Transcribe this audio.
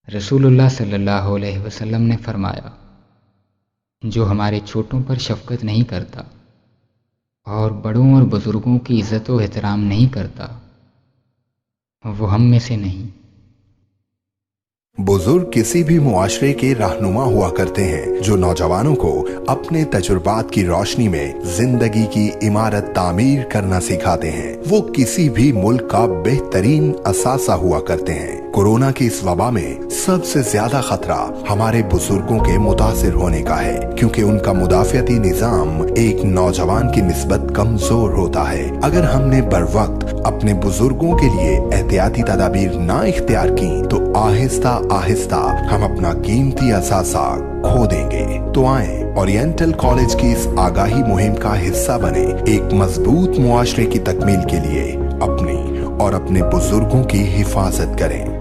رسول اللہ صلی اللہ علیہ وسلم نے فرمایا، جو ہمارے چھوٹوں پر شفقت نہیں کرتا اور بڑوں اور بزرگوں کی عزت و احترام نہیں کرتا وہ ہم میں سے نہیں۔ बुजुर्ग किसी भी मुआशरे के रहनुमा हुआ करते हैं जो नौजवानों को अपने तजुर्बात की रोशनी में जिंदगी की इमारत तामीर करना सिखाते हैं। वो किसी भी मुल्क का बेहतरीन असासा हुआ करते हैं। कोरोना की इस वबा में सबसे ज्यादा खतरा हमारे बुजुर्गों के मुतासिर होने का है, क्योंकि उनका मुदाफियती निजाम एक नौजवान की निस्बत कमजोर होता है। अगर हमने बर वक्त अपने बुजुर्गों के लिए एहतियाती तदाबीर ना इख्तियार की तो आहिस्ता आहिस्ता हम अपना कीमती असासा खो देंगे। तो आए ओरिएंटल कॉलेज की इस आगाही मुहिम का हिस्सा बने। एक मजबूत मुआशरे की तकमील के लिए अपनी और अपने बुजुर्गों की हिफाजत करें।